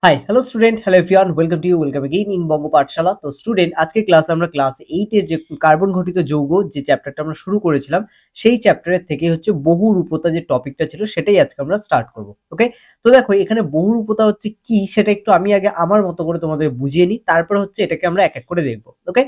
High hello student, hello everyone, welcome to you, welcome again in Banga Pathshala. তো student, আজকে ক্লাসে আমরা ক্লাস 8 এর যে কার্বন ঘটিত যৌগ যে চ্যাপ্টারটা আমরা শুরু করেছিলাম, সেই চ্যাপ্টারের থেকে হচ্ছে বহুরূপতা যে টপিকটা ছিল সেটাই আজকে আমরা স্টার্ট করব। ওকে, তো দেখো এখানে বহুরূপতা হচ্ছে কি সেটা একটু আমি আগে আমার মতো করে তোমাদের বুঝিয়ে নিই, তারপর হচ্ছে এটাকে আমরা এক এক করে দেখব। ওকে,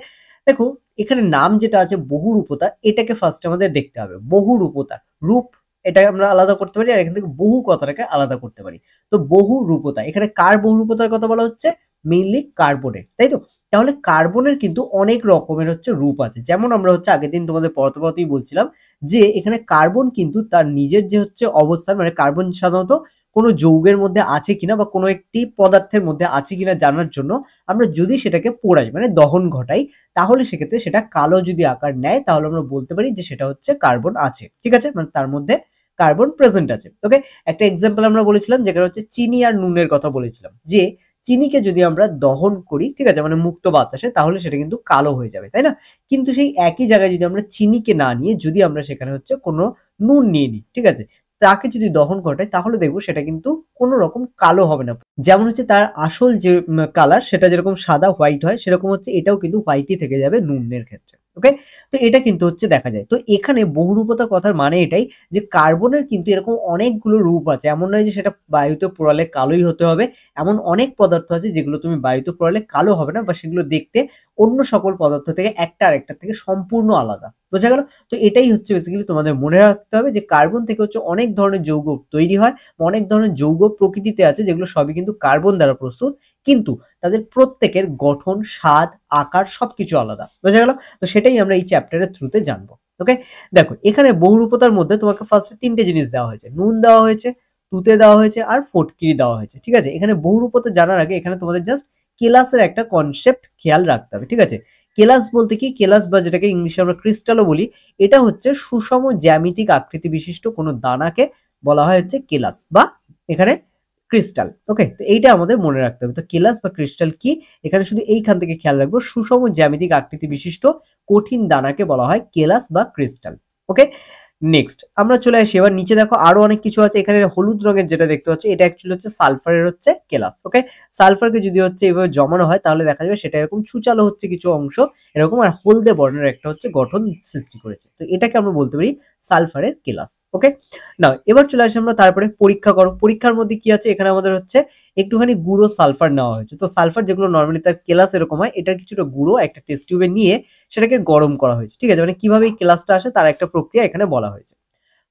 দেখো এখানে নাম যেটা আছে বহুরূপতা, এটাকে ফার্স্ট আমাদের দেখতে হবে। বহুরূপতা, রূপ এটা আমরা আলাদা করতে পারি, আর এখান থেকে বহু কথাটাকে আলাদা করতে পারি। তো বহুরূপতা, এখানে কার বহুরূপতার কথা বলা হচ্ছে? মেইনলি কার্বনের, তাই তো? তাহলে কার্বনের কিন্তু অনেক রকমের হচ্ছে রূপ আছে। যেমন আমরা হচ্ছে আগের দিন তোমাদের পড়াতে পড়াতেই বলছিলাম যে এখানে কার্বন কিন্তু তার নিজের যে হচ্ছে অবস্থান, মানে কার্বন সাধারণত কোনো যৌগের মধ্যে আছে কিনা বা কোনো একটি পদার্থের মধ্যে আছে কিনা জানার জন্য আমরা যদি সেটাকে পোড়াই, মানে দহন ঘটাই, তাহলে সেক্ষেত্রে সেটা কালো যদি আকার নেয় তাহলে আমরা বলতে পারি যে সেটা হচ্ছে কার্বন আছে। ঠিক আছে, মানে তার মধ্যে কার্বন প্রেজেন্ট আছে। ওকে, একটা এক্সাম্পল আমরা বলেছিলাম যেখানে হচ্ছে চিনি আর নুনের কথা বলেছিলাম, যে চিনিকে যদি আমরা দহন করি, ঠিক আছে, মানে মুক্ত বাতাসে, তাহলে সেটা কিন্তু কালো হয়ে যাবে, তাই না? কিন্তু সেই একই জায়গায় যদি আমরা চিনিকে না নিয়ে যদি আমরা সেখানে হচ্ছে কোনো নুন নিয়ে নিই, ঠিক আছে, তাকে যদি দহন ঘটাই তাহলে দেখবো সেটা কিন্তু কোনো রকম কালো হবে না। যেমন হচ্ছে তার আসল যে কালার সেটা যেরকম সাদা হোয়াইট হয়, সেরকম হচ্ছে এটাও কিন্তু হোয়াইটই থেকে যাবে নুনের ক্ষেত্রে। ওকে, তো এটা কিন্তু হচ্ছে দেখা যায়। তো এখানে বহুরূপতা কথার মানে এটাই যে কার্বনের কিন্তু এরকম অনেকগুলো রূপ আছে। এমন নয় যে সেটা বায়ুতে পোড়ালে কালোই হতে হবে। এমন অনেক পদার্থ আছে যেগুলো তুমি বায়ুতে পোড়ালে কালো হবে না, বা সেগুলো দেখতে অন্য সকল পদার্থ থেকে একটা আরেকটার থেকে সম্পূর্ণ আলাদা। বোঝা গেল? তো এটাই হচ্ছে বেসিক্যালি তোমাদের মনে রাখতে হবে যে কার্বন থেকে হচ্ছে অনেক ধরনের যৌগ তৈরি হয়। অনেক ধরনের যৌগ প্রকৃতিতে আছে যেগুলো সবই কিন্তু কার্বন দ্বারা প্রস্তুত। কিন্তু তাদের প্রত্যেকের গঠন, স্বাদ, আকার সবকিছু আলাদা। বোঝা গেল? তো সেটাই আমরা এই চ্যাপ্টারের থ্রুতে জানবো। ওকে, দেখো এখানে বহুরূপতার মধ্যে তোমাকে ফার্স্টে ৩ টে জিনিস দেওয়া হয়েছে। নুন দেওয়া হয়েছে, তুতে দেওয়া হয়েছে, আর ফটকিরি দেওয়া হয়েছে। ঠিক আছে? এখানে বহুরূপতা জানার আগে এখানে তোমাদের জাস্ট কেলাসের একটা কনসেপ্ট খেয়াল রাখতে হবে। ঠিক আছে? কেলাস বলতে কি? কেলাস বা যেটাকে ইংলিশে আমরা ক্রিস্টালও বলি, এটা হচ্ছে সুষম জ্যামিতিক আকৃতি বিশিষ্ট কোনো দানাকে বলা হয় হচ্ছে কেলাস, বা এখানে ক্রিস্টাল। ওকে, তো এইটা আমাদের মনে রাখতে হবে। তো কেলাস বা ক্রিস্টাল কি? এখানে শুধু এইখান থেকে খেয়াল রাখবো, সুষম জ্যামিতিক আকৃতি বিশিষ্ট কঠিন দানাকে বলা হয় কেলাস বা ক্রিস্টাল। ওকে, নেক্সট আমরা চলে আসি এবার নিচে। দেখো আরো অনেক কিছু আছে। এখানে হলুদ রঙের যেটা দেখতে পাচ্ছ, এটা অ্যাকচুয়ালি হচ্ছে সালফারের হচ্ছে কেলাস। ওকে, সালফারকে যদি হচ্ছে এভাবে জমানো হয় তাহলে দেখা যাবে সেটা এরকম ছুচালো হচ্ছে কিছু অংশ এরকম, আর হলদে বর্ণের একটা হচ্ছে গঠন সৃষ্টি করেছে। তো এটাকে আমরা বলতে পারি সালফারের কেলাস। ওকে, না এবার চলে আসি আমরা তারপরে পরীক্ষা করো। পরীক্ষার মধ্যে কি আছে? এখানে আমাদের হচ্ছে একটুখানি গুঁড়ো সালফার নেওয়া হয়েছে। তো সালফার যেগুলো নর্মালি তার কেলাস এরকম হয়, এটার কিছুটা গুঁড়ো একটা টেস্ট টিউবে নিয়ে সেটাকে গরম করা হয়েছে। ঠিক আছে, মানে কিভাবে এই কেলাসটা আসে তার একটা প্রক্রিয়া এখানে বলা হয়েছে।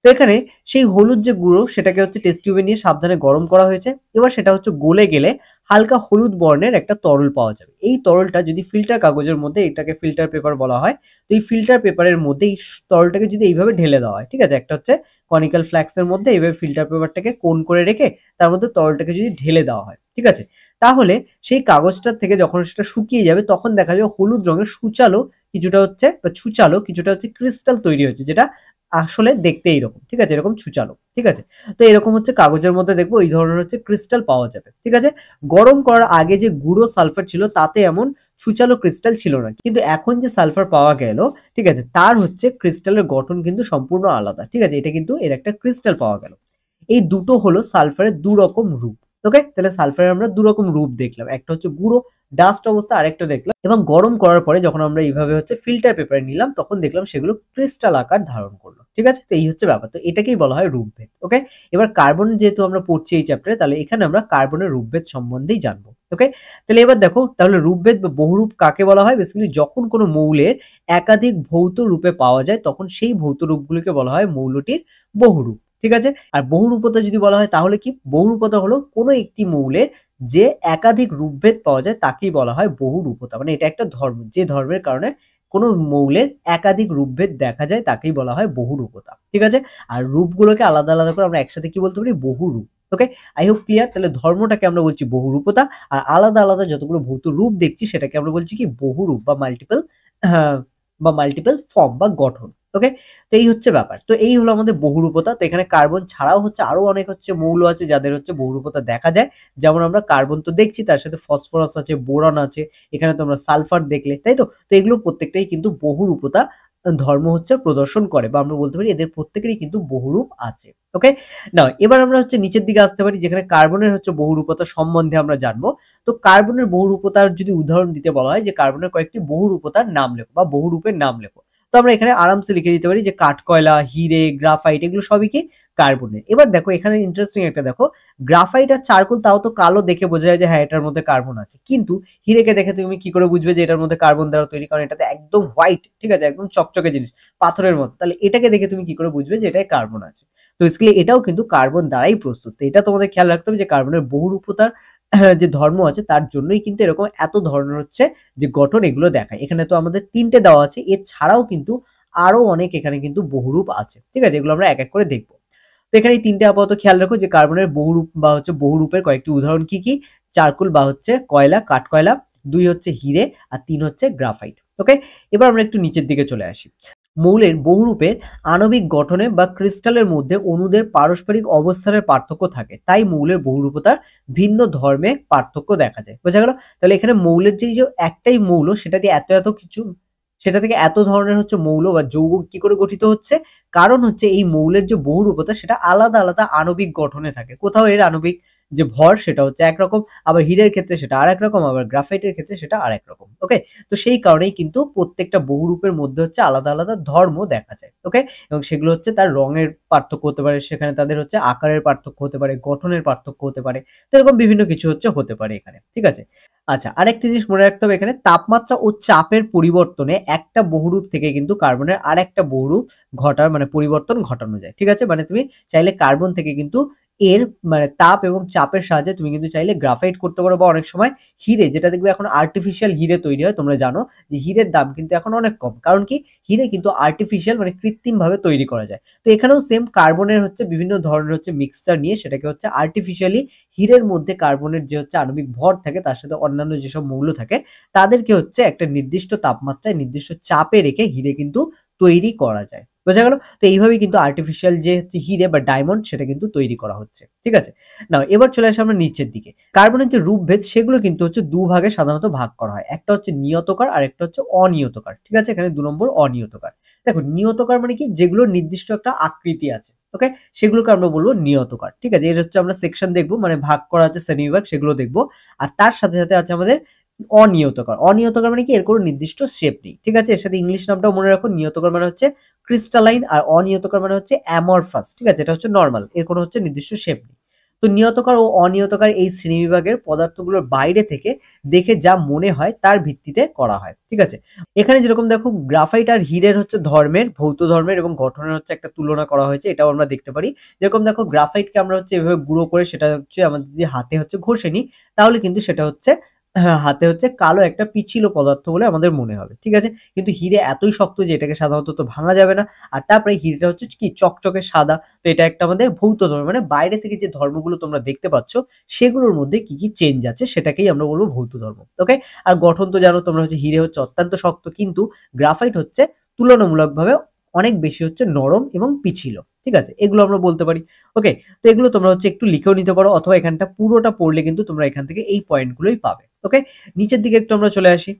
তো এখানে সেই হলুদ যে গুঁড়ো সেটাকে হচ্ছে টেস্ট টিউবে নিয়ে সাবধানে গরম করা হয়েছে। এবার সেটা হচ্ছে গলে গেলে হালকা হলুদ বর্ণের একটা তরল পাওয়া যাবে। এই তরলটা যদি ফিল্টার কাগজের মধ্যে, এটাকে ফিল্টার পেপার বলা হয়, তো এই ফিল্টার পেপারের মধ্যে এই তরলটাকে যদি এইভাবে ঢেলে দেওয়া হয়, ঠিক আছে, একটা হচ্ছে কনিক্যাল ফ্ল্যাক্সের মধ্যে এইভাবে ফিল্টার পেপারটাকে কোণ করে রেখে তার মধ্যে তরলটাকে যদি ঢেলে দেওয়া হয়, ঠিক আছে, তাহলে সেই কাগজটার থেকে যখন সেটা শুকিয়ে যাবে তখন দেখা যাবে হলুদ রঙের সুচালো কিছুটা হচ্ছে, বা ছুচালো কিছুটা হচ্ছে ক্রিস্টাল তৈরি হয়েছে, যেটা আসলে দেখতে এইরকম। ঠিক আছে, এরকম ছুচালো। ঠিক আছে, তো এরকম হচ্ছে কাগজের মধ্যে দেখবো এই ধরনের হচ্ছে ক্রিস্টাল পাওয়া যাবে। ঠিক আছে, গরম করার আগে যে গুঁড়ো সালফার ছিল তাতে এমন ছুচালো ক্রিস্টাল ছিল না, কিন্তু এখন যে সালফার পাওয়া গেল, ঠিক আছে, তার হচ্ছে ক্রিস্টালের গঠন কিন্তু সম্পূর্ণ আলাদা। ঠিক আছে, এটা কিন্তু এর একটা ক্রিস্টাল পাওয়া গেল। এই দুটো হলো সালফারের দু রকম রূপ। ওকে, তাহলে সালফারের আমরা দু রকম রূপ দেখলাম, একটা হচ্ছে গুঁড়ো ডাস্ট অবস্থা, আরেকটা দেখলাম এবং গরম করার পরে যখন আমরা এইভাবে হচ্ছে ফিল্টার পেপারে নিলাম তখন দেখলাম সেগুলো ক্রিস্টাল আকার ধারণ করলো। ঠিক আছে, তো এই হচ্ছে ব্যাপার। তো এটাকেই বলা হয় রূপভেদ। ওকে, এবার কার্বন যেহেতু আমরা পড়ছি এই চ্যাপ্টারে, তাহলে এখানে আমরা কার্বনের রূপভেদ সম্বন্ধেই জানবো। ওকে, তাহলে এবার দেখো, তাহলে রূপভেদ বা বহুরূপ কাকে বলা হয়? বেসিক্যালি যখন কোনো মৌলের একাধিক ভৌত রূপে পাওয়া যায় তখন সেই ভৌত রূপগুলিকে বলা হয় মৌলটির বহুরূপ। ঠিক আছে, আর বহুরূপতা যদি বলা হয় তাহলে কি? বহুরূপতা হলো কোনো একটি মৌলের যে একাধিক রূপভেদ পাওয়া যায় তাকেই বলা হয় বহুরূপতা। মানে এটা একটা ধর্ম, যে ধর্মের কারণে কোনো মৌলের একাধিক রূপভেদ দেখা যায় তাকেই বলা হয় বহুরূপতা। ঠিক আছে, আর রূপগুলোকে আলাদা আলাদা করে আমরা একসাথে কি বলতে পারি? বহুরূপ। ওকে, আই হোপ ক্লিয়ার। তাহলে ধর্মটাকে আমরা বলছি বহুরূপতা, আর আলাদা আলাদা যতগুলো ভৌত রূপ দেখছি সেটাকে আমরা বলছি কি? বহুরূপ বা মাল্টিপল, বা মাল্টিপল ফর্ম বা গঠন। ওকে, তো এই হচ্ছে ব্যাপার। তো এই হলো আমাদের বহুরূপতা। তো এখানে কার্বন ছাড়াও হচ্ছে আরো অনেক হচ্ছে মৌল আছে যাদের হচ্ছে বহুরূপতা দেখা যায়। যেমন আমরা কার্বন তো দেখছি, তার সাথে ফসফরাস আছে, বোরন আছে, এখানে তোমরা সালফার দেখলে, তাই তো? তো এগুলো প্রত্যেকটাই কিন্তু বহুরূপতা ধর্ম হচ্ছে প্রদর্শন করে, বা আমরা বলতে পারি এদের প্রত্যেকেরই কিন্তু বহুরূপ আছে। ওকে? নাও এবার আমরা হচ্ছে নিচের দিকে আসতে পারি, যেখানে কার্বনের হচ্ছে বহুরূপতা সম্বন্ধে আমরা জানবো। তো কার্বনের বহুরূপতার যদি উদাহরণ দিতে বলা হয় যে কার্বনের কয়েকটি বহুরূপতার নাম লেখো বা বহুরূপের নাম লেখো। তো আমরা এখানে আরামসে লিখে দিতে পারি যে কাঠকয়লা, হিরে, গ্রাফাইট এগুলো সবই কি কার্বনের। এবার দেখো এখানে ইন্টারেস্টিং একটা দেখো, গ্রাফাইট আর চারকোল তাও তো কালো দেখে বোঝা যায় যে হ্যাঁ এটার মধ্যে কার্বন আছে। কিন্তু হিরেকে দেখে তুমি কি করে বুঝবে যে এটার মধ্যে কার্বন দ্বারা তৈরি? কারণ এটাতে একদম হোয়াইট, ঠিক আছে? একদম চকচকে জিনিস, পাথরের মতো। তাহলে এটাকে দেখে তুমি কি করে বুঝবে যে এটায় কার্বন আছে? তো বেসিক্যালি এটাও কিন্তু কার্বন দ্বারাই প্রস্তুত। তো এটা তোমাদের খেয়াল রাখতে হবে যে কার্বনের বহুরূপতার যে ধর্ম আছে তার জন্যই কিন্তু এরকম এত ধরনের হচ্ছে যে গঠন এগুলো দেখায়। এখানে তো আমাদের ৩ টে দেওয়া আছে। এছাড়াও কিন্তু আরো অনেক এখানে কিন্তু বহুরূপ আছে। ঠিক আছে? এগুলো আমরা এক, এক করে দেখব। তো এখানে এই ৩ টে আপাতত খেয়াল রাখো যে কার্বনের বহুরূপ বা হচ্ছে বহুরূপের কয়েকটি উদাহরণ কি, কি? চারকোল বা হচ্ছে কয়লা, কাঠকয়লা, ২ হচ্ছে হিরে আর ৩ হচ্ছে গ্রাফাইট। ওকে? এবার আমরা একটু নিচের দিকে চলে আসি। মৌলের বহুরূপের আণবিক গঠনে বা ক্রিস্টালের মধ্যে অণুদের পারস্পরিক অবস্থানের পার্থক্য থাকে। তাই মৌলের বহুরূপতার ভিন্ন ধর্মে পার্থক্য দেখা যায়। বোঝা গেল? তাহলে এখানে মৌলের যে একটাই মৌল সেটা দিয়ে এত কিছু, সেটা থেকে এত ধরনের হচ্ছে মৌল বা যৌগ কি করে গঠিত হচ্ছে? কারণ হচ্ছে এই মৌলের যে বহুরূপতা সেটা আলাদা, আলাদা আণবিক গঠনে থাকে। কোথাও এর আণবিক যে ভর সেটা হচ্ছে একরকম, আবার হীরের ক্ষেত্রে সেটা আরেক রকম, আবার গ্রাফাইটের ক্ষেত্রে সেটা আরেক রকম। ওকে? তো সেই কারণেই কিন্তু প্রত্যেকটা বহুরূপের মধ্যে হচ্ছে আলাদা, আলাদা ধর্ম দেখা যায়। ওকে? এবং সেগুলো হচ্ছে তার রঙের পার্থক্য হতে পারে, সেখানে তাদের হচ্ছে আকারের পার্থক্য হতে পারে, গঠনের পার্থক্য হতে পারে। তো এরকম বিভিন্ন কিছু হতে পারে এখানে। ঠিক আছে? আচ্ছা, আরেকটা জিনিস মনে রাখতে হবে, এখানে তাপমাত্রা ও চাপের পরিবর্তনে একটা বহুরূপ থেকে কিন্তু কার্বনের আরেকটা বহুরূপ মানে পরিবর্তন ঘটানো যায়। ঠিক আছে? মানে তুমি চাইলে কার্বন থেকে কিন্তু এর মানে তাপ এবং চাপের সাহায্যে তুমি কিন্তু চাইলে গ্রাফাইট করতে পারো, বা অনেক সময় হিরে, যেটা দেখবে এখন আর্টিফিশিয়াল হিরে তৈরি হয়। তোমরা জানো যে হিরের দাম কিন্তু এখন অনেক কম। কারণ কি? হিরে কিন্তু আর্টিফিশিয়াল মানে কৃত্রিমভাবে তৈরি করা যায়। তো এখানেও সেম কার্বনের হচ্ছে বিভিন্ন ধরনের হচ্ছে মিক্সচার নিয়ে সেটাকে হচ্ছে আর্টিফিশিয়ালি হীরের মধ্যে কার্বনের যে হচ্ছে আণবিক ভর থাকে তার সাথে অন্যান্য যেসব মৌল থাকে তাদেরকে হচ্ছে একটা নির্দিষ্ট তাপমাত্রায় নির্দিষ্ট চাপে রেখে হীরে কিন্তু তৈরি করা যায়। বোঝা গেল? তো এইভাবেই কিন্তু আর্টিফিশিয়াল যে হচ্ছে হীরে বা ডায়মন্ড সেটা কিন্তু তৈরি করা হচ্ছে। ঠিক আছে? নাও এবার চলে আসি আমরা নিচের দিকে। কার্বনের যে রূপভেদ সেগুলো কিন্তু হচ্ছে ২ ভাগে সাধারণত ভাগ করা হয়। একটা হচ্ছে নিয়তকার আর একটা হচ্ছে অনিয়তকার। ঠিক আছে? এখানে ২ নম্বর অনিয়তকার। দেখো নিয়তকার মানে কি? যেগুলোর নির্দিষ্ট একটা আকৃতি আছে। ওকে? সেগুলোকে আমরা বলবো নিয়তকার। ঠিক আছে? এর হচ্ছে আমরা সেকশন দেখব, মানে ভাগ করা আছে শ্রেণীবিভাগ, সেগুলো দেখব। আর তার সাথে, সাথে আছে আমাদের অনিয়তকার। অনিয়তকার মানে কি? এর কোনো নির্দিষ্ট শেপ নেই। ঠিক আছে? এর সাথে ইংলিশ নামটাও মনে রাখো। নিয়তকার মানে হচ্ছে ক্রিস্টালাইন, আর অনিয়তকার মানে হচ্ছে অ্যামরফাস। ঠিক আছে? এটা হচ্ছে নরমাল। এর কোনো হচ্ছে নির্দিষ্ট শেপ নেই। তো নিয়তকার ও অনিয়তকার এই শ্রেণীবিভাগের পদার্থগুলোর বাইরে থেকে দেখে যা মনে হয় তার ভিত্তিতে করা হয়। ঠিক আছে? এখানে যেরকম দেখো গ্রাফাইট আর হীরের হচ্ছে ধর্মের, ভৌত ধর্মের এবং গঠনের হচ্ছে একটা তুলনা করা হয়েছে। এটাও আমরা দেখতে পারি। যেরকম দেখো গ্রাফাইটকে আমরা হচ্ছে এভাবে গুঁড়ো করে সেটা হচ্ছে আমাদের যদি হাতে হচ্ছে ঘষে নিই, তাহলে কিন্তু সেটা হচ্ছে হাতে হচ্ছে কালো একটা পিচ্ছিল পদার্থ বলে আমাদের মনে হবে। ঠিক আছে? কিন্তু হীরে এতই শক্ত যে এটাকে সাধারণত তো ভাঙা যাবে না। আর তারপরে হীরেটা হচ্ছে কি চকচকে সাদা। তো এটা একটা আমাদের ভৌত ধর্ম। মানে বাইরে থেকে যে ধর্মগুলো তোমরা দেখতে পাচ্ছ সেগুলোর মধ্যে কি, কি চেঞ্জ আছে সেটাকেই আমরা বলব ভৌত ধর্ম। ওকে? আর গঠন তো জানো তোমরা হচ্ছে হীরে হচ্ছে অত্যন্ত শক্ত, কিন্তু গ্রাফাইট হচ্ছে তুলনামূলকভাবে অনেক বেশি হচ্ছে নরম এবং পিচ্ছিল। ঠিক আছে? এগুলো আমরা বলতে পারি। ওকে? তো এগুলো তোমরা হচ্ছে একটু লিখেও নিতে পারো, অথবা এখানটা পুরোটা পড়লে কিন্তু তোমরা এখান থেকে এই পয়েন্টগুলোই পাবে। ওকে? নিচের দিকে একটু আমরা চলে আসি।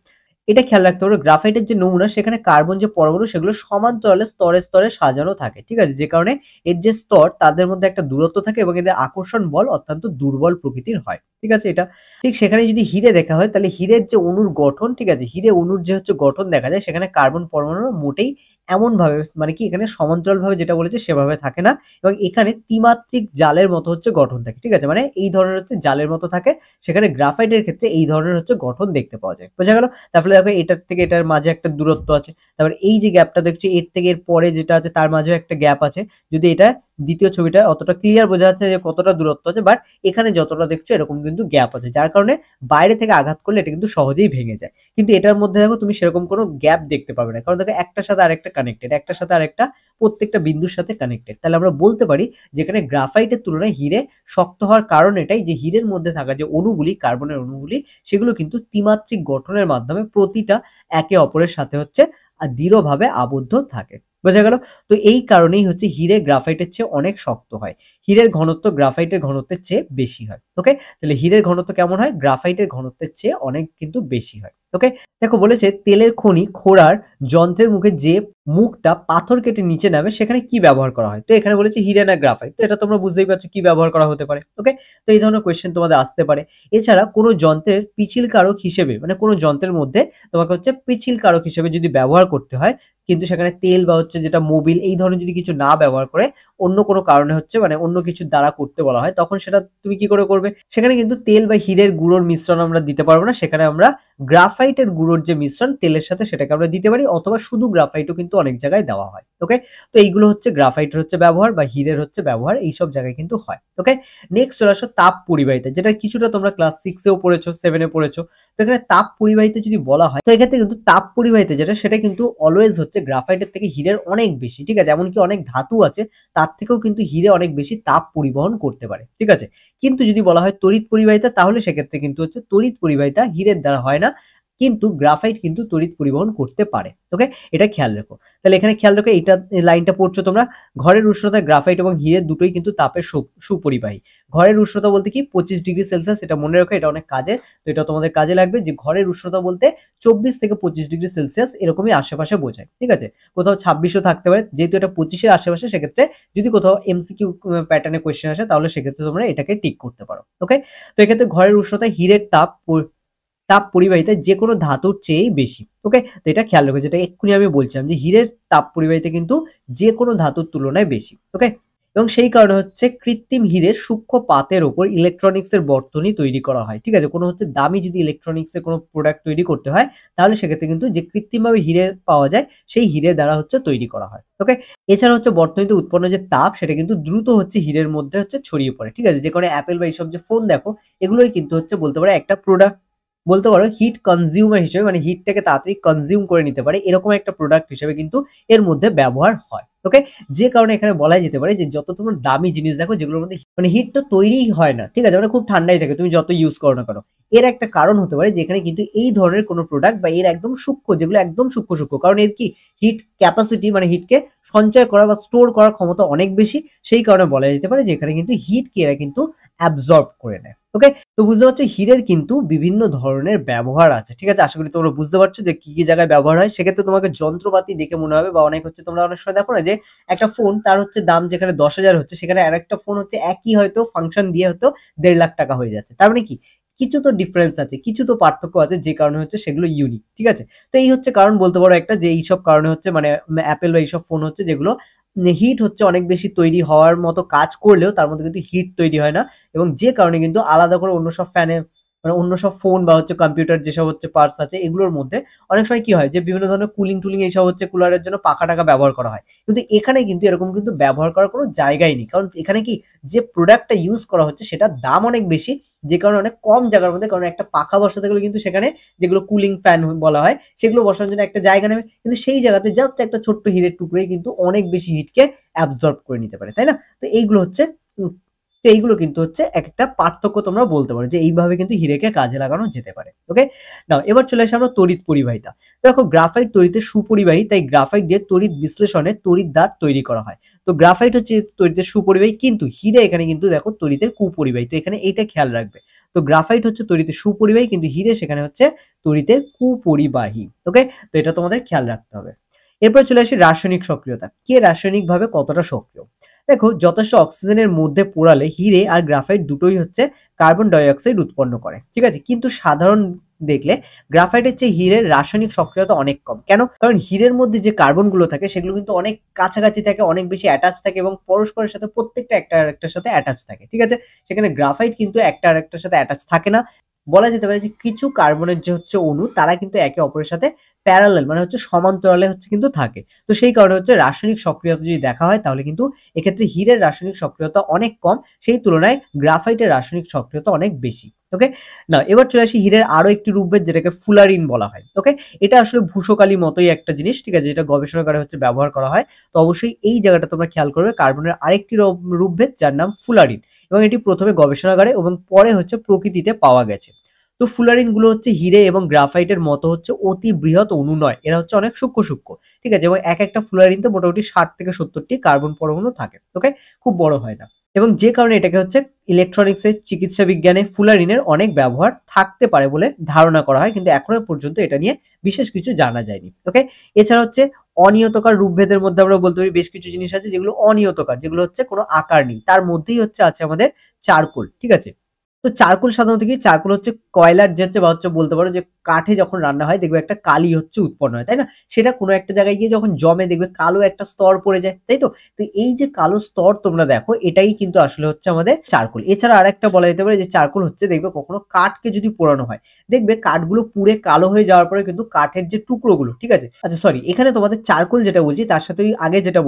এটা খেয়াল রাখতে হবে গ্রাফাইটের যে নমুনা সেখানে কার্বন যে পরমাণু সেগুলো সমান্তরালে স্তরে, স্তরে সাজানো থাকে। ঠিক আছে? যে কারণে এর যে স্তর তাদের মধ্যে একটা দূরত্ব থাকে এবং এদের আকর্ষণ বল অত্যন্ত দুর্বল প্রকৃতির হয়। ঠিক আছে? এটা ঠিক সেখানে যদি হীরে দেখা হয় তাহলে হীরের যে অণুর গঠন, ঠিক আছে? হীরে অণুর যে হচ্ছে গঠন দেখা যায় সেখানে কার্বন পরমাণু মোটেই এমনভাবে মানে কি এখানে সমান্তরালভাবে যেটা বলেছে সেভাবে থাকে না, এবং এখানে ত্রিমাত্রিক জালের মতো হচ্ছে গঠন থাকে। ঠিক আছে? মানে এই ধরনের হচ্ছে জালের মতো থাকে। সেখানে গ্রাফাইটের ক্ষেত্রে এই ধরনের হচ্ছে গঠন দেখতে পাওয়া যায়। বোঝা গেল? তারপরে দেখো এটার থেকে এটার মাঝে একটা দূরত্ব আছে। তারপরে এই যে গ্যাপটা দেখছো এর থেকে এর পরে যেটা আছে তার মাঝেও একটা গ্যাপ আছে। যদি এটা দ্বিতীয় ছবিটা অতটা ক্লিয়ার বোঝা যাচ্ছে যে কতটা দূরত্ব আছে, বাট এখানে যতটা দেখছো এরকম কিন্তু গ্যাপ আছে। যার কারণে বাইরে থেকে আঘাত করলে এটা কিন্তু সহজেই ভেঙে যায়। কিন্তু এটার মধ্যে দেখো তুমি সেরকম কোনো গ্যাপ দেখতে পাবে না। কারণ দেখো একটার সাথে আরেকটা কানেক্টেড, একটার সাথে আরেকটা প্রত্যেকটা বিন্দুর সাথে কানেক্টেড। তাহলে আমরা বলতে পারি যেখানে গ্রাফাইটের তুলনায় হীরে শক্ত হওয়ার কারণ এটাই যে হীরের মধ্যে থাকা যে অণুগুলি, কার্বনের অণুগুলি সেগুলো কিন্তু ত্রিমাত্রিক গঠনের মাধ্যমে প্রতিটা একে অপরের সাথে হচ্ছে দৃঢ়ভাবে আবদ্ধ থাকে। বোঝা গেল? তো এই কারণেই হচ্ছে হীরে গ্রাফাইটের চেয়ে অনেক শক্ত হয়। হীরের ঘনত্ব গ্রাফাইটের ঘনত্বের চেয়ে বেশি হয়। ওকে? তাহলে হীরের ঘনত্ব কেমন হয়? গ্রাফাইটের ঘনত্বের চেয়ে অনেক কিন্তু বেশি হয়। ওকে? দেখো বলেছে তেলের খনি খোঁড়ার যন্ত্রের মুখে যে মুখটা পাথর কেটে নিচে নামে সেখানে কি ব্যবহার করা হয়? তো এখানে বলেছে হীরা না গ্রাফাইট। তো এটা তোমরা বুঝতেই পারছো কি ব্যবহার করা হতে পারে। ওকে? তো এই ধরনের কোয়েশ্চেন তোমাদের আসতে পারে। এছাড়া কোনো যন্ত্রের পিছিল কারক হিসেবে মানে কোনো যন্ত্রের মধ্যে তোমাকে হচ্ছে পিছিল কারক হিসেবে যদি ব্যবহার করতে হয়, কিন্তু সেখানে তেল বা হচ্ছে যেটা মোবিল এই ধরনের যদি কিছু না ব্যবহার করে অন্য কোনো কারণে হচ্ছে মানে অন্য কিছুর দ্বারা করতে বলা হয়, তখন সেটা তুমি কি করে করবে? সেখানে কিন্তু তেল বা হীরের গুঁড়োর মিশ্রণ আমরা দিতে পারবো না। সেখানে আমরা গ্রাফাইটের গুঁড়োর যে মিশ্রণ তেলের সাথে সেটাকে আমরা দিতে পারি, অথবা শুধু গ্রাফাইটও কিন্তু অনেক জায়গায় দেওয়া হয়। ওকে? তো এইগুলো হচ্ছে গ্রাফাইটের হচ্ছে ব্যবহার বা হীরের হচ্ছে ব্যবহার এইসব জায়গায় কিন্তু হয়। ওকে? নেক্সট চলে আসো তাপ পরিবাহিতা, যেটা কিছুটা তোমরা ক্লাস 6 এও পড়েছো, 7 এ পড়েছো। তো এখানে তাপ পরিবাহিতা যদি বলা হয়, তো এক্ষেত্রে কিন্তু তাপ পরিবাহিতা যেটা সেটা কিন্তু অলওয়েজ হচ্ছে গ্রাফাইটের থেকে হীরের অনেক বেশি। ঠিক আছে? এমনকি অনেক ধাতু আছে তার থেকেও কিন্তু হীরে অনেক বেশি তাপ পরিবহন করতে পারে। ঠিক আছে? কিন্তু যদি বলা হয় তড়িৎ পরিবাহিতা, তাহলে সেক্ষেত্রে কিন্তু হচ্ছে তড়িৎ পরিবাহিতা হীরের দ্বারা হয় না, কিন্তু গ্রাফাইট কিন্তু তড়িৎ পরিবহন করতে পারে। ওকে? এটা খেয়াল রেখো। তাহলে এখানে খেয়াল রেখো, এইটা লাইনটা পড়ছো তোমরা। ঘরের উষ্ণতায় গ্রাফাইট এবং হীরের দুটোই কিন্তু তাপের সুপরিবাহী। ঘরের উষ্ণতা বলতে কি 25 ডিগ্রি সেলসিয়াস, এটা মনে রাখো, এটা অনেক কাজের। তো এটা তোমাদের কাজে লাগবে যে ঘরের উষ্ণতা বলতে 24 থেকে 25 ডিগ্রি সেলসিয়াস এরকমই আশেপাশে বোঝায়। ঠিক আছে? কোথাও 26ও থাকতে পারে। যেহেতু এটা 25 এর আশেপাশে, সেক্ষেত্রে যদি কোথাও এমসিকিউ প্যাটার্নে কোয়েশ্চেন আসে তাহলে সেক্ষেত্রে তোমরা এটাকে টিক করতে পারো। ওকে? তো এক্ষেত্রে ঘরের উষ্ণতায় হীরের তাপ পরিবাহিতা যেকোনো ধাতুর চেয়েই বেশি। ওকে? তো এটা খেয়াল রেখো, যেটা এক্ষুনি আমি বলছিলাম যে হীরের তাপ পরিবাহিতা কিন্তু যেকোনো ধাতুর তুলনায় বেশি। ওকে? এবং সেই কারণে হচ্ছে কৃত্রিম হীরের সূক্ষ্ম পাতের উপর ইলেকট্রনিক্স এর বর্তনী তৈরি করা হয়। ঠিক আছে? কোনো হচ্ছে দামি যদি ইলেকট্রনিক্স এর কোনো প্রোডাক্ট তৈরি করতে হয়, তাহলে সেক্ষেত্রে কিন্তু যে কৃত্রিমভাবে হীরে পাওয়া যায় সেই হীরে দ্বারা হচ্ছে তৈরি করা হয়। ওকে? এছাড়া হচ্ছে বর্তনীতে উৎপন্ন যে তাপ সেটা কিন্তু দ্রুত হচ্ছে হীরের মধ্যে হচ্ছে ছড়িয়ে পড়ে। ঠিক আছে? যে কারণে অ্যাপেল বা এইসব যে ফোন দেখো, এগুলোই কিন্তু হচ্ছে বলতে পারো একটা প্রোডাক্ট, বলতে পারো হিট কনজিউমার হিসেবে, মানে হিটটাকে তাড়াতাড়ি কনজিউম করে নিতে পারে এরকম একটা প্রোডাক্ট হিসেবে কিন্তু এর মধ্যে ব্যবহার হয়। ওকে? যে কারণে এখানে বলাই যেতে পারে যে যত তোমার দামি জিনিস দেখো যেগুলোর মধ্যে মানে হিট তো তৈরিই হয় না, ঠিক আছে, মানে খুব ঠান্ডাই থাকে তুমি যত ইউজ করো না কেন, এর একটা কারণ হতে পারে যেখানে কিন্তু এই ধরনের কোনো প্রোডাক্ট বা এর একদম সূক্ষ্ম, যেগুলো একদম সূক্ষ্ম, কারণ এর কি হিট ক্যাপাসিটি মানে হিটকে সঞ্চয় করা বা স্টোর করার ক্ষমতা অনেক বেশি। সেই কারণে বলা যেতে পারে যে এখানে কিন্তু হিটকে এরা কিন্তু অ্যাবজর্ব করে নেয়। ওকে? তো বুঝতে পারছো হীরের কিন্তু বিভিন্ন ধরনের ব্যবহার আছে। ঠিক আছে? আশা করি তোমরা বুঝতে পারছো যে কি জায়গায় ব্যবহার হয়। সেক্ষেত্রে তোমাকে যন্ত্রপাতি দেখে মনে হবে, বা অনেক হচ্ছে তোমরা অনেক সময় দেখো না যে একটা ফোন তার হচ্ছে দাম যেখানে 10,000 হচ্ছে সেখানে আরেকটা ফোন হচ্ছে একই হয়তো ফাংশন দিয়ে হয়তো 1.5 লাখ টাকা হয়ে যাচ্ছে। তার মানে কি কিছু তো ডিফারেন্স আছে, কিছু তো পার্থক্য আছে, যে কারণে হচ্ছে সেগুলো ইউনিক। ঠিক আছে? তো এই হচ্ছে কারণ বলতে পারো একটা, যে এইসব কারণে হচ্ছে মানে অ্যাপেল বা এইসব ফোন হচ্ছে যেগুলো হিট হচ্ছে অনেক বেশি তৈরি হওয়ার মতো কাজ করলেও তার মধ্যে কিন্তু হিট তৈরি হয় না, এবং যে কারণে কিন্তু আলাদা করে অন্য সব ফ্যানে মানে অন্য সব ফোন বা হচ্ছে কম্পিউটার যেসব হচ্ছে পার্টস আছে এগুলোর মধ্যে অনেক সময় কি হয় যে বিভিন্ন ধরনের কুলিং টুলিং এইসব হচ্ছে কুলারের জন্য পাখা টাকা ব্যবহার করা হয়, কিন্তু এখানে কিন্তু এরকম কিন্তু ব্যবহার করার কোনো জায়গাই নেই, কারণ এখানে কি যে প্রোডাক্টটা ইউজ করা হচ্ছে সেটার দাম অনেক বেশি, যে কারণে অনেক কম জায়গার মধ্যে, কারণ একটা পাখা বসাতে গেলে কিন্তু সেখানে যেগুলো কুলিং ফ্যান বলা হয় সেগুলো বসানোর জন্য একটা জায়গা নেবে, কিন্তু সেই জায়গাতে জাস্ট একটা ছোট্ট হীরের টুকরোই কিন্তু অনেক বেশি হিটকে অ্যাবজর্ব করে নিতে পারে, তাই না? তো এইগুলো হচ্ছে তো এইগুলো কিন্তু হচ্ছে একটা পার্থক্য, তোমরা বলতে পারো যে এইভাবে কিন্তু হীরেকে কাজে লাগানো যেতে পারে। ওকে? নাও এবার চলে আসে আমরা তড়িৎ পরিবাহিতা। দেখো গ্রাফাইট তড়িতে সুপরিবাহী, তাই গ্রাফাইট দিয়ে তড়িৎ বিশ্লেষণে তড়িৎ দ্বার তৈরি করা হয়। তো গ্রাফাইট হচ্ছে তড়িতের সুপরিবাহী, কিন্তু হীরে এখানে কিন্তু দেখো তড়িতের কুপরিবাহী, তো এখানে এইটা খেয়াল রাখবে। তো গ্রাফাইট হচ্ছে তড়িতের সুপরিবাহী, কিন্তু হীরে সেখানে হচ্ছে তড়িতের কুপরিবাহী। ওকে? তো এটা তোমাদের খেয়াল রাখতে হবে। এরপর চলে আসি রাসায়নিক সক্রিয়তা, কে রাসায়নিকভাবে কতটা সক্রিয়। দেখো যথেষ্ট অক্সিজেনের মধ্যে পোড়ালে হীরে আর গ্রাফাইট দুটোই হচ্ছে কার্বন ডাই অক্সাইড উৎপন্ন করে, ঠিক আছে, কিন্তু সাধারণ দেখলে গ্রাফাইটের চেয়ে হীরের রাসায়নিক সক্রিয়তা অনেক কম। কেন? কারণ হীরের মধ্যে যে কার্বন গুলো থাকে সেগুলো কিন্তু অনেক কাছাকাছি থাকে, অনেক বেশি অ্যাটাচ থাকে, এবং পরস্পরের সাথে প্রত্যেকটা একটা আরেকটার সাথে অ্যাটাচ থাকে। ঠিক আছে? সেখানে গ্রাফাইট কিন্তু একটা আরেকটার সাথে অ্যাটাচ থাকে না। বলা যেতে পারে যে কিছু কার্বনের যে হচ্ছে অণু তারা কিন্তু একে অপরের সাথে প্যারালাল মানে হচ্ছে সমান্তরালে হচ্ছে কিন্তু থাকে। তো সেই কারণে হচ্ছে রাসায়নিক সক্রিয়তা যদি দেখা হয় তাহলে কিন্তু এক্ষেত্রে হীরের রাসায়নিক সক্রিয়তা অনেক কম, সেই তুলনায় গ্রাফাইটের রাসায়নিক সক্রিয়তা অনেক বেশি। ওকে? না এবার চলে আসি হীরের আরো একটি রূপভেদ যেটাকে ফুলারিন বলা হয়। ওকে? এটা আসলে ভূষকালি মতোই একটা জিনিস, ঠিক আছে, যেটা গবেষণাগারে হচ্ছে ব্যবহার করা হয়। তো অবশ্যই এই জায়গাটা তোমরা খেয়াল করবে, কার্বনের আরেকটি রূপভেদ যার নাম ফুলারিন, এবং এটি প্রথমে গবেষণাগারে এবং পরে হচ্ছে প্রকৃতিতে পাওয়া গেছে। তো ফুলারিন গুলো হচ্ছে হীরে এবং গ্রাফাইটের মতো হচ্ছে অতি বৃহৎ অণু নয়, এরা হচ্ছে অনেক সূক্ষ্ম, ঠিক আছে, এবং এক একটা ফুলারিনতে মোটামুটি 60 থেকে 70টি কার্বন পরমাণু থাকে। ওকে? খুব বড় হয় না, এবং যে কারণে এটাকে হচ্ছে ইলেকট্রনিক্সের চিকিৎসা বিজ্ঞানে ফুলারিনের অনেক ব্যবহার থাকতে পারে বলে ধারণা করা হয়, কিন্তু এখনো পর্যন্ত এটা নিয়ে বিশেষ কিছু জানা যায়নি। ওকে? এছাড়া হচ্ছে অনিয়তকার রূপভেদের মধ্যে আমরা বলতে পারি বেশ কিছু জিনিস আছে যেগুলো অনিয়তকার, যেগুলো হচ্ছে কোনো আকার নেই, তার মধ্যেই হচ্ছে আছে আমাদের চারকোল, ঠিক আছে। তো চারকোল সাধারণত কি, চারকোল হচ্ছে কয়লার যে হচ্ছে বা হচ্ছে বলতে পারো যে কাঠে যখন রান্না হয় দেখবে একটা কালি হচ্ছে উৎপন্ন হয়, তাই না? সেটা কোনো একটা জায়গায় গিয়ে যখন জমে দেখবে কালো একটা স্তর পড়ে যায়, তাই তো? তো এই যে কালো স্তর তোমরা দেখো, এটাই কিন্তু আসলে হচ্ছে আমাদের চারকোল। এছাড়া আরেকটা বলা যেতে পারে যে চারকোল হচ্ছে, দেখবে কখনো কাঠকে যদি পোড়ানো হয়, দেখবে কাঠগুলো পুড়ে কালো হয়ে যাওয়ার পরে কিন্তু কাঠের যে টুকরোগুলো, ঠিক আছে, আচ্ছা সরি, এখানে তোমাদের চারকোল যেটা বলছি তার সাথে ওই আগে যেটা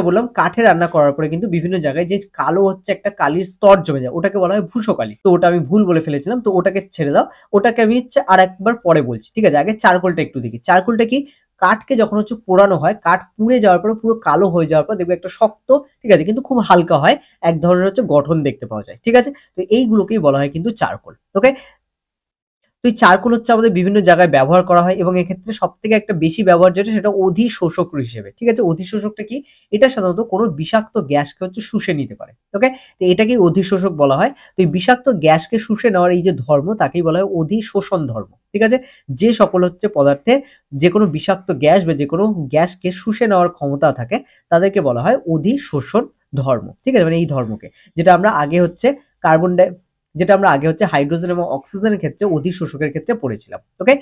বললাম কাঠে রান্না করার পরে কিন্তু বিভিন্ন জায়গায় যে কালো হচ্ছে একটা কালির স্তর জমে যায়, ওটাকে বলা হয় ভূষকালি। তো ওটা আমি ভুল বলে ফেলেছিলাম, তো ওটাকে ছেড়ে দাও, ওটাকে আমি হচ্ছে আর একবার পরে বলছি, ঠিক আছে? আগে চারকোলটা একটু দেখি। চারকোলটা কি, কাঠকে যখন হচ্ছে পোড়ানো হয়, কাঠ পুড়ে যাওয়ার পর পুরো কালো হয়ে যাওয়ার পর দেখবে একটা শক্ত, ঠিক আছে, কিন্তু খুব হালকা হয়, এক ধরনের হচ্ছে গঠন দেখতে পাওয়া যায়, ঠিক আছে? তো এইগুলোকেই বলা হয় কিন্তু চারকোল। ওকে, তো এই চারকোল হচ্ছে আমাদের বিভিন্ন জায়গায় ব্যবহার করা হয় এবং এক্ষেত্রে সবথেকে একটা বেশি ব্যবহার যেটা, সেটা অধিশোষক হিসেবে, ঠিক আছে? অধিশোষকটা কি, এটা সাধারণত কোনো বিষাক্ত গ্যাসকে হচ্ছে শুষে নিতে পারে। ওকে, তো এটাকেই অধিশোষক বলা হয়। তো এই বিষাক্ত গ্যাসকে শুষে নেওয়ার এই যে ধর্ম, তাকেই বলা হয় অধিশোষণ ধর্ম, ঠিক আছে? যে সকল হচ্ছে পদার্থের যে কোনো বিষাক্ত গ্যাস বা যে কোনো গ্যাসকে শুষে নেওয়ার ক্ষমতা থাকে, তাদেরকে বলা হয় অধিশোষণ ধর্ম, ঠিক আছে? মানে এই ধর্মকে, যেটা আমরা আগে হচ্ছে কার্বন ডাই যেটা আমরা আগে হচ্ছে হাইড্রোজেন এবং অক্সিজেনের ক্ষেত্রে অধিশোষকের ক্ষেত্রে পড়েছিলাম। ওকে,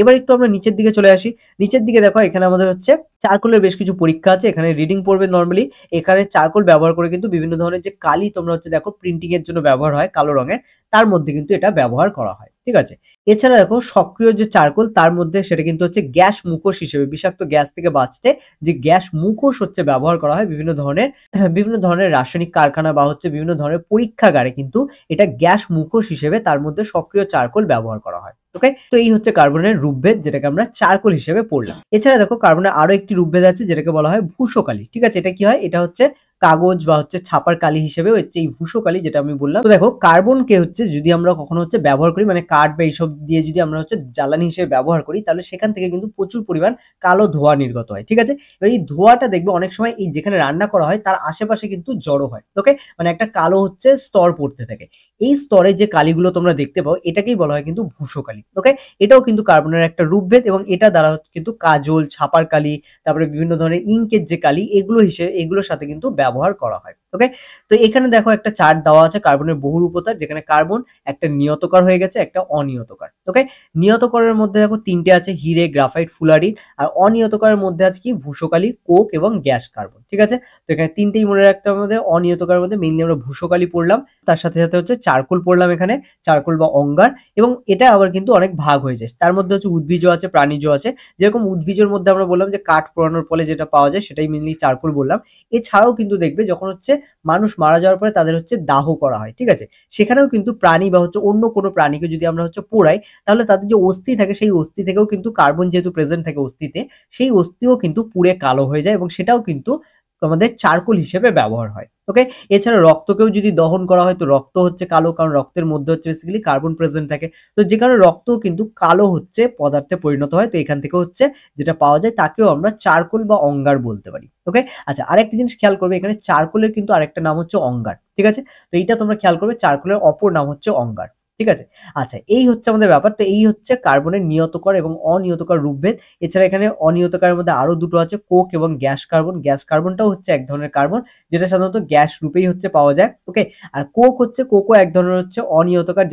এবার একটু আমরা নিচের দিকে চলে আসি। নিচের দিকে দেখো, এখানে আমাদের হচ্ছে চারকোলের বেশ কিছু পরীক্ষা আছে, এখানে রিডিং পড়বে নরমালি। এখানে চারকোল ব্যবহার করে কিন্তু বিভিন্ন ধরনের যে কালি তোমরা হচ্ছে দেখো প্রিন্টিং এর জন্য ব্যবহার হয় কালো রঙের, তার মধ্যে কিন্তু এটা ব্যবহার করা হয়, ঠিক আছে? এছাড়া দেখো সক্রিয় যে চারকোল, তার মধ্যে সেটা কিন্তু হচ্ছে গ্যাস মুখোশ হিসেবে, বিষাক্ত গ্যাস থেকে বাঁচতে যে গ্যাস মুখোশ হচ্ছে ব্যবহার করা হয় বিভিন্ন ধরনের রাসায়নিক কারখানা বা হচ্ছে বিভিন্ন ধরনের পরীক্ষাগারে কিন্তু এটা গ্যাস মুখোশ হিসেবে তার মধ্যে সক্রিয় চারকোল ব্যবহার করা হয়। ওকে, তো এই হচ্ছে কার্বনের রূপভেদ, যেটাকে আমরা চারকোল হিসেবে পড়লাম। এছাড়া দেখো কার্বনের আরো একটি রূপভেদ আছে যেটাকে বলা হয় ভূষকালি, ঠিক আছে? এটা কি হয়, এটা হচ্ছে কাগজ বা হচ্ছে ছাপার কালি হিসেবে হচ্ছে এই ভূষকালি, যেটা আমি বললাম। তো দেখো কার্বনকে হচ্ছে যদি আমরা কখনো হচ্ছে ব্যবহার করি, মানে কাঠ বা এইসব দিয়ে যদি আমরা হচ্ছে জ্বালানি হিসেবে ব্যবহার করি, তাহলে সেখান থেকে কিন্তু প্রচুর পরিমাণ কালো ধোঁয়া নির্গত হয়, ঠিক আছে? এবার এই ধোঁয়াটা দেখবে অনেক সময় এই যেখানে রান্না করা হয় তার আশেপাশে কিন্তু জড়ো হয়। ওকে, মানে একটা কালো হচ্ছে স্তর পড়তে থাকে। এই স্তরে যে কালিগুলো তোমরা দেখতে পাও, এটাকেই বলা হয় কিন্তু ভূষকালি। ওকে, এটাও কিন্তু কার্বনের একটা রূপভেদ এবং এটা দ্বারা হচ্ছে কিন্তু কাজল, ছাপার কালি, তারপরে বিভিন্ন ধরনের ইঙ্কের যে কালি, এগুলোর সাথে কিন্তু ব্যবহার করা হয়। ওকে, তো এখানে দেখো একটা চার্ট দেওয়া আছে কার্বনের বহুরূপতার, যেখানে কার্বন একটা নিয়তকার হয়ে গেছে, একটা অনিয়তকার। ওকে, নিয়তকারের মধ্যে দেখো তিনটে আছে, হিরে, গ্রাফাইট, ফুলারিন। আর অনিয়তকারের মধ্যে আছে কি, ভূষকালি, কোক এবং গ্যাস কার্বন, ঠিক আছে? তো এখানে তিনটেই মনে রাখতে হবে আমাদের। অনিয়তকারের মধ্যে মেইনলি আমরা ভূষকালি পড়লাম, তার সাথে সাথে হচ্ছে চারকোল পড়লাম, এখানে চারকোল বা অঙ্গার। এবং এটা আবার কিন্তু অনেক ভাগ হয়ে যায়, তার মধ্যে হচ্ছে উদ্ভিজ আছে, প্রাণীজ আছে। যেরকম উদ্ভিজের মধ্যে আমরা বললাম যে কাঠ পোড়ানোর ফলে যেটা পাওয়া যায় সেটাই মেইনলি চারকোল বললাম। এছাড়াও কিন্তু দেখবে যখন হচ্ছে মানুষ মারা যাওয়ার পরে তাদের হচ্ছে দাহ করা হয়, ঠিক আছে? সেখানেও কিন্তু প্রাণী বা হচ্ছে অন্য কোনো প্রাণীকে যদি আমরা হচ্ছে পোড়াই, তাহলে তাদের যে অস্থি থাকে, সেই অস্থি থেকেও কিন্তু কার্বন যেহেতু প্রেজেন্ট থাকে অস্থিতে, সেই অস্থিও কিন্তু পুড়ে কালো হয়ে যায় এবং সেটাও কিন্তু আমাদের চারকোল হিসেবে ব্যবহার হয়। ওকে, এছাড়া রক্তকেও যদি দহন করা হয়, তো রক্ত হচ্ছে কালো, কারণ রক্তের মধ্যে হচ্ছে বেসিক্যালি কার্বন প্রেজেন্ট থাকে। তো যে কারণে রক্তও কিন্তু কালো হচ্ছে পদার্থে পরিণত হয়। তো এখান থেকে হচ্ছে যেটা পাওয়া যায় তাকেও আমরা চারকোল বা অঙ্গার বলতে পারি। ওকে, আচ্ছা আরেকটা জিনিস খেয়াল করবে, এখানে চারকোলের কিন্তু আরেকটা নাম হচ্ছে অঙ্গার, ঠিক আছে? তো এইটা তোমরা খেয়াল করবে, চারকোলের অপর নাম হচ্ছে অঙ্গার, ঠিক আছে? আচ্ছা, এই হচ্ছে আমাদের ব্যাপার। তো এই হচ্ছে কার্বনের নিয়তকার এবং অনিয়তকার রূপভেদ। এছাড়া এখানে অনিয়তকারের মধ্যে আরো দুটো আছে, কোক এবং গ্যাস কার্বন। গ্যাস কার্বনটাও হচ্ছে এক ধরনের কার্বন, যেটা সাধারণত গ্যাস রূপেই হচ্ছে পাওয়া যায়। ওকে, আর কোকও এক ধরনের হচ্ছে অনিয়তকার,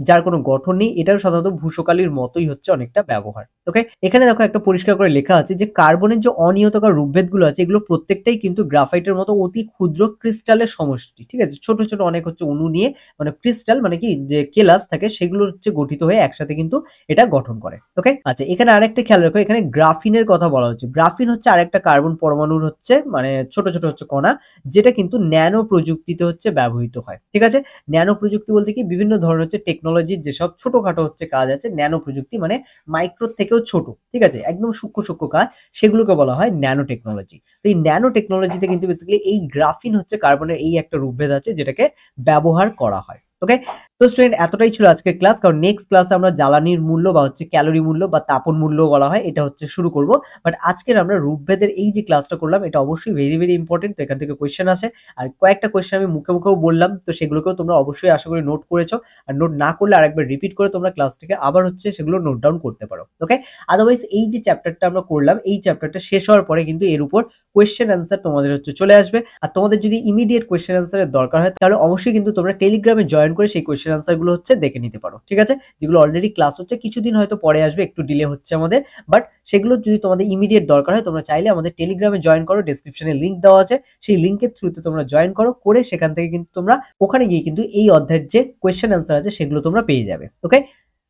যার কোনো গঠন নেই। এটাও সাধারণত ভূষকালির মতোই হচ্ছে অনেকটা ব্যবহার। ওকে, এখানে দেখো একটা পরিষ্কার করে লেখা আছে যে কার্বনের যে অনিয়তকার রূপভেদগুলো আছে, এগুলো প্রত্যেকটাই কিন্তু গ্রাফাইটের মতো অতি ক্ষুদ্র ক্রিস্টালের সমষ্টি, ঠিক আছে? ছোট ছোট অনেক হচ্ছে অণু নিয়ে, মানে ক্রিস্টাল মানে কি, যে কেলাস থাকে সেগুলো হচ্ছে গঠিত হয়ে একসাথে কিন্তু এটা গঠন করে। ওকে, আচ্ছা এখানে আরেকটা খেয়াল রাখো, এখানে গ্রাফিনের কথা বলা হচ্ছে। গ্রাফিন হচ্ছে আরেকটা কার্বন পরমাণুর হচ্ছে মানে ছোট ছোট হচ্ছে কণা, যেটা কিন্তু ন্যানো প্রযুক্তিতে হচ্ছে ব্যবহৃত হয়, ঠিক আছে? ন্যানো প্রযুক্তি বলতে কি, বিভিন্ন ধরনের হচ্ছে টেকনোলজির যেসব ছোটখাটো হচ্ছে কাজ আছে, ন্যানো প্রযুক্তি মানে মাইক্রো থেকেও ছোট, ঠিক আছে, একদম সূক্ষ্ম সূক্ষ্ম কাজ, সেগুলোকে বলা হয় ন্যানো টেকনোলজি। তো এই ন্যানো টেকনোলজিতে কিন্তু বেসিক্যালি এই গ্রাফিন হচ্ছে কার্বনের এই একটা রূপভেদ আছে যেটাকে ব্যবহার করা হয়। ওকে, তো স্টুডেন্ট এতটাই ছিল আজকের ক্লাস, কারণ নেক্সট ক্লাসে আমরা জ্বালানির মূল্য বা হচ্ছে ক্যালোরি মূল্য বা তাপন মূল্য বলা হয় এটা হচ্ছে শুরু করব। বাট আজকের আমরা রূপভেদের এই যে ক্লাসটা করলাম এটা অবশ্যই ভেরি ভেরি ইম্পর্টেন্ট। তো এখান থেকে কোয়েশ্চেন আসে, আর কয়েকটা কোয়েশ্চেন আমি মুখে মুখেও বললাম, তো সেগুলোকেও তোমরা অবশ্যই আশা করি নোট করেছো। আর নোট না করলে আরেকবার রিপিট করে তোমরা ক্লাসটিকে আবার হচ্ছে সেগুলো নোট ডাউন করতে পারো। ওকে, আদারওয়াইজ এই যে চ্যাপ্টারটা আমরা করলাম এই চ্যাপ্টারটা শেষ হওয়ার পরে কিন্তু এর উপর কোয়েশ্চেন অ্যান্সার তোমাদের হচ্ছে চলে আসবে। আর তোমাদের যদি ইমিডিয়েট কোয়েশ্চেন অ্যান্সারের দরকার হয় তাহলে অবশ্যই কিন্তু তোমরা টেলিগ্রামে জয়েন করে সেই কোয়েশ্চেন অ্যান্সার গুলো হচ্ছে দেখে নিতে পারো। ঠিক আছে, যেগুলো অলরেডি ক্লাস হচ্ছে, কিছুদিন হয়তো পরে আসবে, একটু ডিলে হচ্ছে আমাদের, বাট সেগুলো যদি তোমাদের ইমিডিয়েট দরকার হয় তোমরা চাইলে আমাদের টেলিগ্রামে জয়েন করো, ডেসক্রিপশনে লিংক দেওয়া আছে, সেই লিংকের থ্রুতে তোমরা জয়েন করো, করে সেখান থেকে কিন্তু তোমরা ওখানে গিয়ে কিন্তু এই অধ্যায়ের যে কোয়েশ্চেন অ্যান্সার আছে সেগুলো তোমরা পেয়ে যাবে। ওকে,